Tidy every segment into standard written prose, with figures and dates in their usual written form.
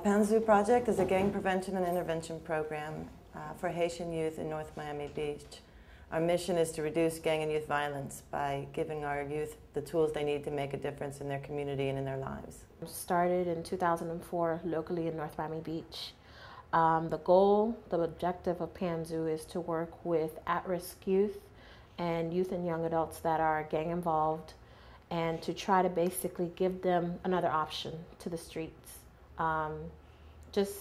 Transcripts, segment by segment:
PanZOu project is a gang prevention and intervention program for Haitian youth in North Miami Beach. Our mission is to reduce gang and youth violence by giving our youth the tools they need to make a difference in their community and in their lives. Started in 2004 locally in North Miami Beach. The goal, the objective of PanZOu is to work with at-risk youth and young adults that are gang involved, and to try to basically give them another option to the streets. Just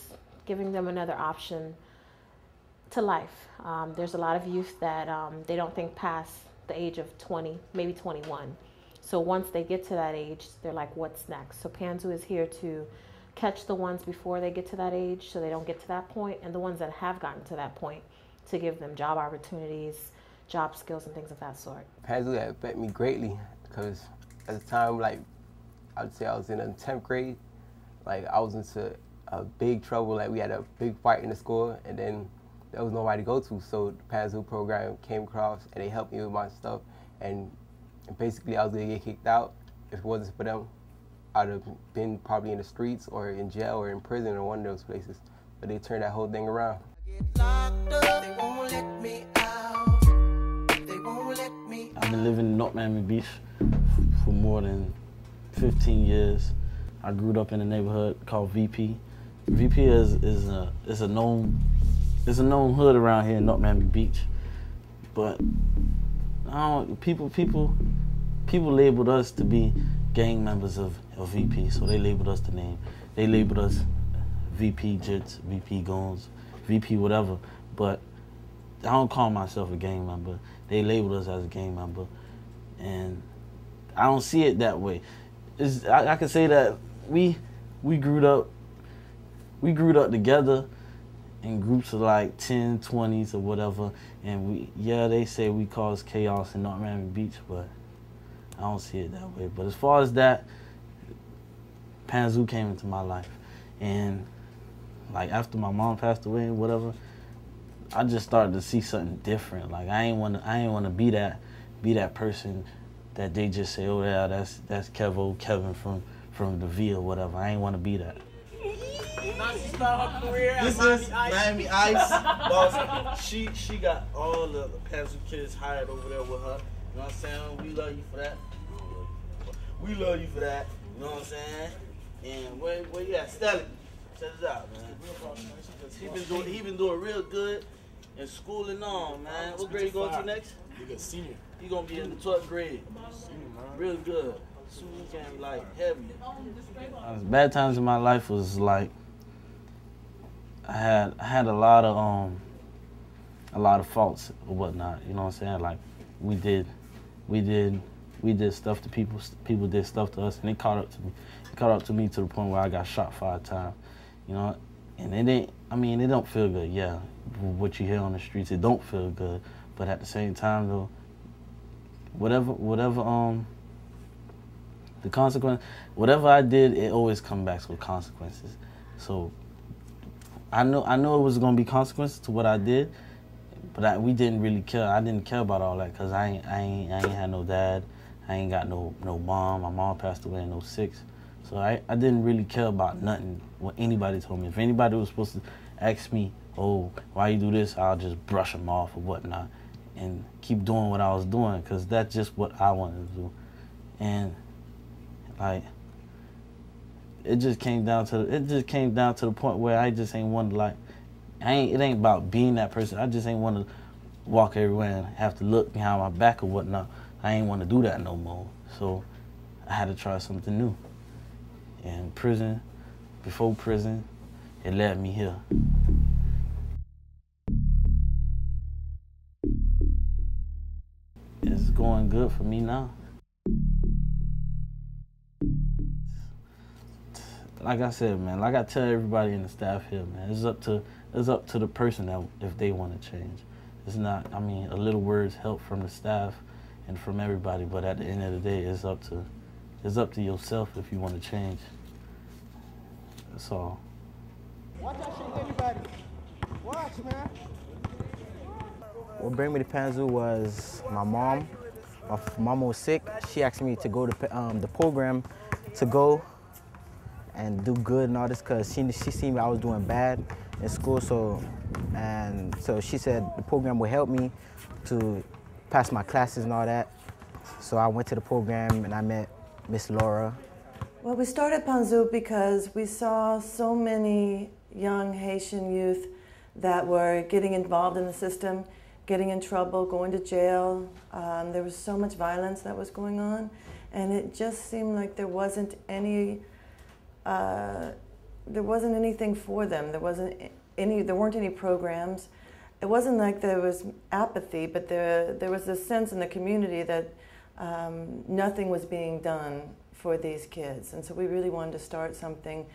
giving them another option to life. There's a lot of youth that they don't think past the age of 20, maybe 21. So once they get to that age, they're like, what's next? So PanZOu is here to catch the ones before they get to that age so they don't get to that point, and the ones that have gotten to that point to give them job opportunities, job skills, and things of that sort. PanZOu affected me greatly because at the time, like, I'd say I was in the 10th grade, like I was into a big trouble, like we had a big fight in the school, and then there was nobody to go to, so the PanZOu program came across and they helped me with my stuff, and basically I was gonna get kicked out. If it wasn't for them, I'd have been probably in the streets or in jail or in prison or one of those places, but they turned that whole thing around. I've been living in North Miami Beach for more than 15 years. I grew up in a neighborhood called VP. VP is a known hood around here in North Miami Beach, but people labeled us to be gang members of VP, so they labeled us the name. They labeled us VP Jits, VP Goons, VP whatever, but I don't call myself a gang member. They labeled us as a gang member, and I don't see it that way. I can say that we grew up together in groups of like 10, 20s or whatever, and they say we cause chaos in North Miami Beach, but I don't see it that way. But as far as that, PanZOu came into my life, and like after my mom passed away and whatever, I just started to see something different. Like I ain't want to be that person that they just say, oh yeah, that's Kevin from the V or whatever. I ain't want to be that. This is Miami Ice. Boss, she got all the PanZOu kids hired over there with her. You know what I'm saying? We love you for that. We love you for that. You know what I'm saying? And where you at? Stelly. Check this out, man. He been doing real good in school and all, man. What grade you going to next? You got senior. He gonna be in the 12th grade. Real good. Soon he can like heavy. Bad times in my life was like I had a lot of faults or whatnot. You know what I'm saying? Like we did stuff to people. People did stuff to us, and they caught up to me. It caught up to me to the point where I got shot 5 times. You know, and it don't feel good. Yeah, what you hear on the streets, it don't feel good. But at the same time, though, whatever the consequence, whatever I did, it always comes back with consequences. So I know it was gonna be consequences to what I did, but we didn't really care. I didn't care about all that because I ain't had no dad. I ain't got no mom. My mom passed away in '06. So I didn't really care about nothing, what anybody told me. If anybody was supposed to ask me, oh, why you do this, I'll just brush them off or whatnot and keep doing what I was doing because that's just what I wanted to do. And like, it just came down to the point where I just ain't want to it ain't about being that person. I just ain't want to walk everywhere and have to look behind my back or whatnot. I ain't want to do that no more. So I had to try something new. And before prison, it led me here. It's going good for me now. Like I said, man, like I tell everybody in the staff here, man, it's up to the person that if they want to change. It's not, a little words help from the staff and from everybody, but at the end of the day, it's up to yourself if you want to change. That's all. Watch that shit, everybody. Watch, man. What brought me to PanZOu was my mom. my mama was sick. She asked me to go to the program to go and do good and all this because she seen I was doing bad in school. So she said the program would help me to pass my classes and all that. So I went to the program and I met Miss Laura. Well, we started PanZOu because we saw so many young Haitian youth that were getting involved in the system, getting in trouble, going to jail. There was so much violence that was going on, and it just seemed like there wasn't anything for them. There weren't any programs. It wasn't like there was apathy, but there was this sense in the community that nothing was being done for these kids. And so we really wanted to start something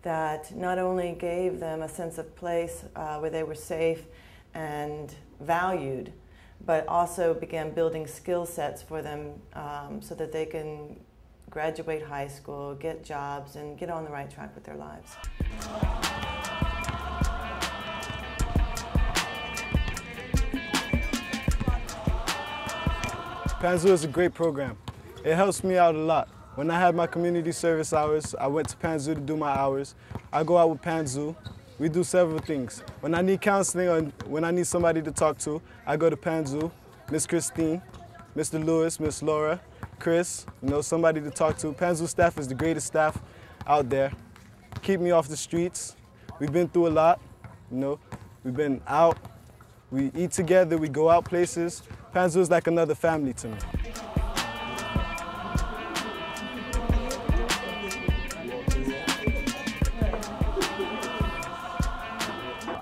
that not only gave them a sense of place where they were safe and valued, but also began building skill sets for them so that they can graduate high school, get jobs, and get on the right track with their lives. PanZOu is a great program. It helps me out a lot. When I had my community service hours, I went to PanZOu to do my hours. I go out with PanZOu. We do several things. When I need counseling or when I need somebody to talk to, I go to PanZOu, Miss Christine, Mr. Lewis, Miss Laura, Chris, somebody to talk to. PanZOu staff is the greatest staff out there. Keep me off the streets. We've been through a lot, We've been out, we eat together, we go out places. PanZOu is like another family to me.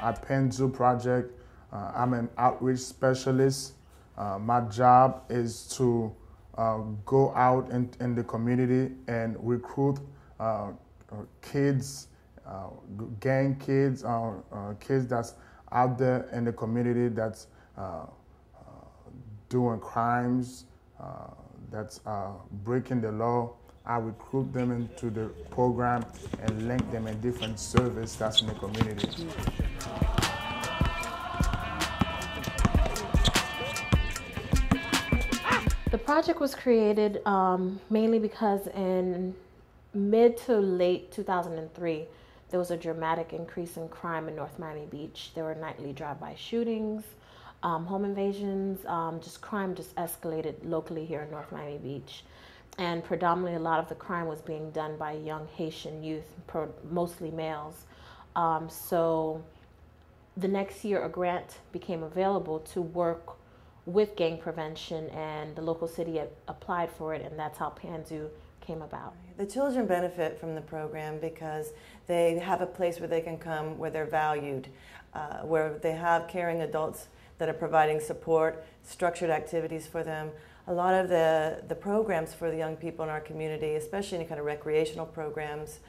At PanZOu project, I'm an outreach specialist. My job is to go out in the community and recruit kids, gang kids, kids that's out there in the community that's doing crimes, that's breaking the law. I recruit them into the program and link them in different services that's in the community. The project was created mainly because in mid to late 2003, there was a dramatic increase in crime in North Miami Beach. There were nightly drive-by shootings, home invasions, just crime just escalated locally here in North Miami Beach. And predominantly a lot of the crime was being done by young Haitian youth, mostly males. So the next year a grant became available to work with gang prevention, and the local city applied for it, and that's how PanZOu came about. The children benefit from the program because they have a place where they can come where they're valued, where they have caring adults that are providing support, structured activities for them. A lot of the programs for the young people in our community, especially any kind of recreational programs,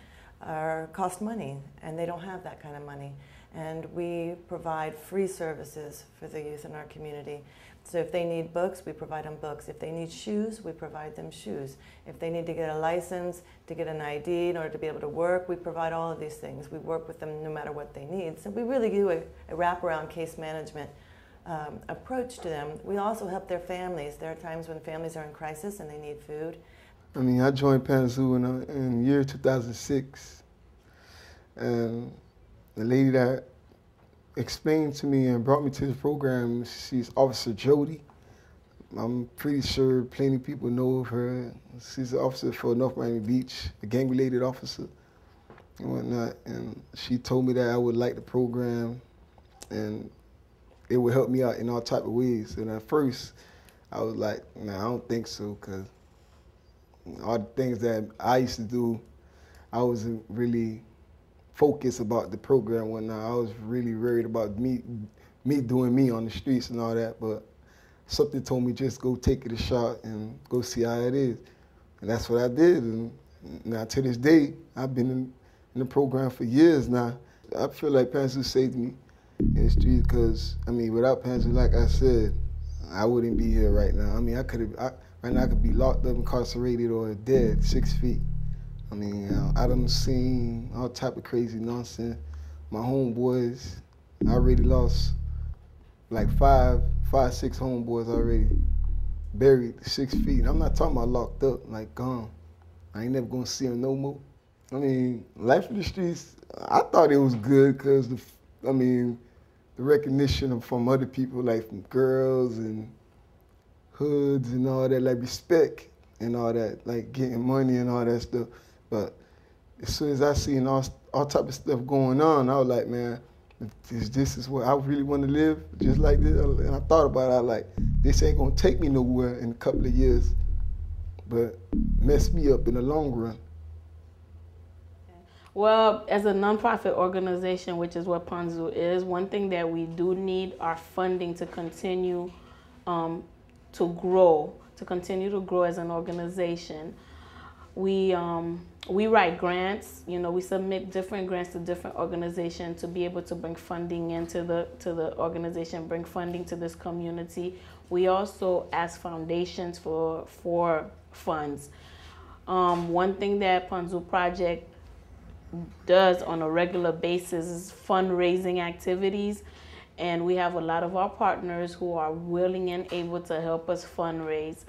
cost money, and they don't have that kind of money. And we provide free services for the youth in our community. So if they need books, we provide them books. If they need shoes, we provide them shoes. If they need to get a license, to get an ID in order to be able to work, we provide all of these things. We work with them no matter what they need. So we really do a wraparound case management approach to them. We also help their families. There are times when families are in crisis and they need food. I joined PanZOu in year 2006. And the lady that explained to me and brought me to the program, she's Officer Jody. I'm pretty sure plenty of people know of her. She's an officer for North Miami Beach, a gang-related officer and whatnot. And she told me that I would like the program and it would help me out in all type of ways. And at first, I was like, nah, I don't think so, because all the things that I used to do, I wasn't really focused about the program and whatnot. I was really worried about me doing me on the streets and all that, but something told me just go take it a shot and go see how it is. And that's what I did. And now to this day, I've been in the program for years now. I feel like PanZOu saved me in the streets because, without PanZOu, like I said, I wouldn't be here right now. Right now I could be locked up, incarcerated, or dead, 6 feet. I done seen all type of crazy nonsense. My homeboys, I already lost like five, 6 homeboys already. buried 6 feet. I'm not talking about locked up, like gone. I ain't never gonna see him no more. I mean, life in the streets, I thought it was good because, the recognition from other people, like from girls and hoods and all that, like respect and all that, like getting money and all that stuff. But as soon as I seen all type of stuff going on, I was like, man, if this is where I really want to live, just like this. And I thought about it, I was like, this ain't gonna take me nowhere in a couple of years, but mess me up in the long run. Well, as a nonprofit organization, which is what PanZOu is, one thing that we do need are funding to continue to grow as an organization. We write grants. We submit different grants to different organizations to be able to bring funding into the organization, bring funding to this community. We also ask foundations for funds. One thing that PanZOu Project does on a regular basis is fundraising activities, and we have a lot of our partners who are willing and able to help us fundraise.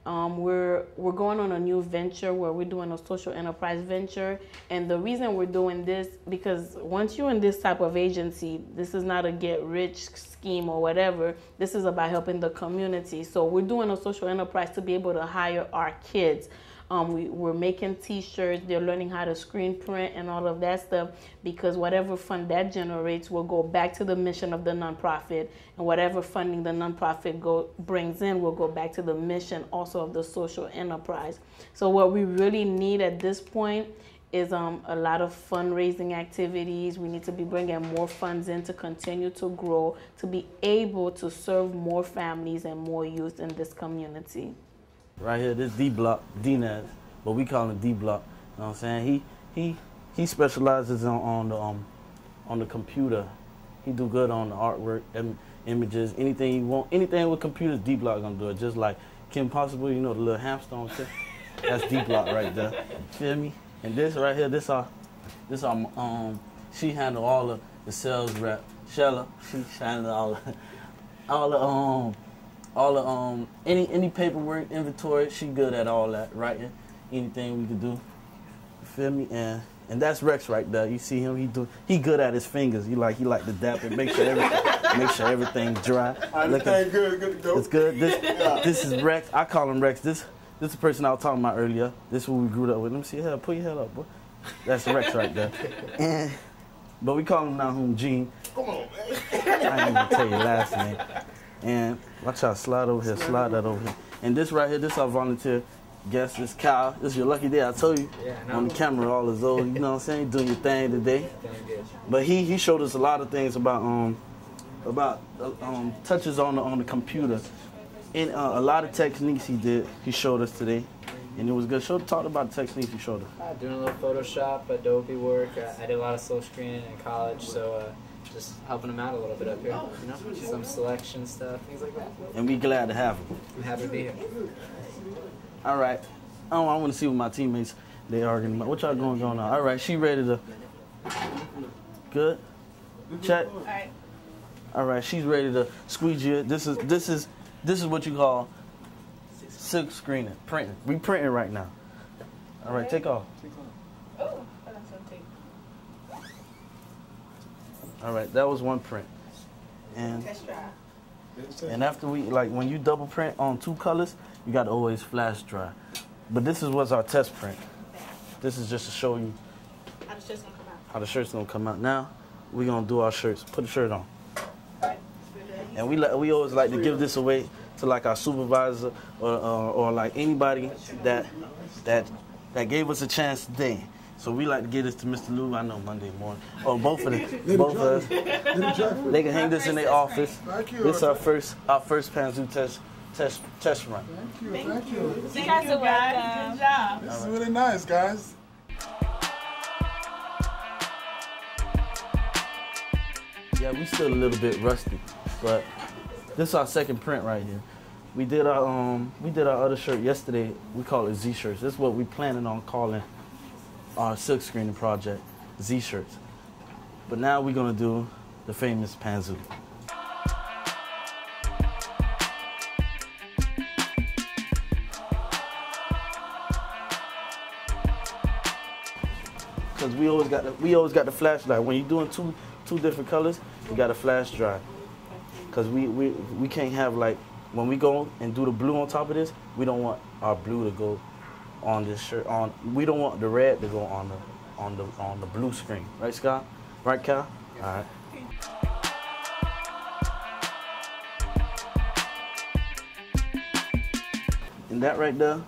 We're going on a new venture where we're doing a social enterprise venture, and the reason we're doing this, because once you're in this type of agency, this is not a get-rich scheme or whatever. This is about helping the community. So we're doing a social enterprise to be able to hire our kids. We're making T-shirts. They're learning how to screen print and all of that stuff, because whatever fund that generates will go back to the mission of the nonprofit, and whatever funding the nonprofit brings in will go back to the mission also of the social enterprise. So what we really need at this point is a lot of fundraising activities. We need to be bringing more funds in to continue to grow, to be able to serve more families and more youth in this community. Right here, this D Block, DNAS, but we call him D Block. You know what I'm saying? He specializes on the computer. He do good on the artwork, images, anything you want, anything with computers. D Block gonna do it. Just like Kim Possible, the little hamster on tip. That's D Block right there. Feel me? And this right here, this our she handle all the sales rep. Shella, she handle any paperwork, inventory, she good at all that, writing, anything we could do. You feel me? And that's Rex right there. You see him, he good at his fingers. He like to dap it, make sure everything's dry. Everything good to go. It's good. This is Rex. I call him Rex. This is the person I was talking about earlier. This is who we grew up with. Let me see your head. Put your head up, boy. That's Rex right there. But we call him now Gene. Come on, man. I ain't gonna tell your last name. And watch out, slide over here, slide that over here. And this right here, this our volunteer guest, this Kyle. This is your lucky day, I told you. On the camera, all his old, you know what I'm saying? Doing your thing today. But he showed us a lot of things about touches on the computer. And a lot of techniques he showed us today. And it was good. Talk about the techniques you showed us. Doing a little Photoshop, Adobe work. I did a lot of silk screening in college, so just helping them out a little bit up here. Some selection stuff, things like that. And we glad to have him. I'm happy to be here. All right. I want to see what my teammates they arguing about. What y'all going on? All right, she ready to. Good. Check. All right. All right, she's ready to squeegee it. This is what you call silk screening, printing. We printing right now. All right, take off. Oh, that's some tape. All right, that was one print. And after when you double print on 2 colors, you got to always flash dry. But this was our test print. This is just to show you how the shirt's gonna come out. Now we're gonna do our shirts. Put the shirt on. And we always like to give this away to like our supervisor or like anybody that gave us a chance today. So we like to give this to Mr. Lou. I know Monday morning. Oh, both of us. They can hang this in their office. This is our first PanZOu test run. Thank you. You guys are welcome. Good job. This is really nice, guys. Yeah, we still a little bit rusty, but this is our second print right here. We did our other shirt yesterday. We call it Z shirts. This is what we planning on calling our silk screening project, Z shirts. But now we're gonna do the famous PanZOu. because we always got the flash dry. When you're doing two different colors, you got to flash dry. Because we can't have, like, when we go and do the blue on top of this, we don't want our blue to go on this shirt. We don't want the red to go on the blue screen. Right, Scott? Right, Cal? All right. And that right there,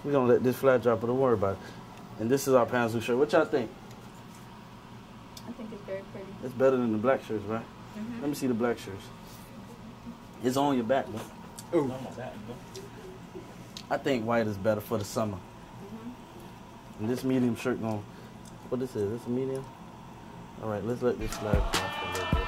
we're gonna let this flat dry, but don't worry about it. And this is our PanZOu shirt. What y'all think? I think it's very pretty. It's better than the black shirts, right? Mm-hmm. Let me see the black shirts. It's on your back, though. Ooh. I think white is better for the summer. Mm-hmm. And this medium shirt what this is? This a medium? All right, let's let this flat dry for a little bit.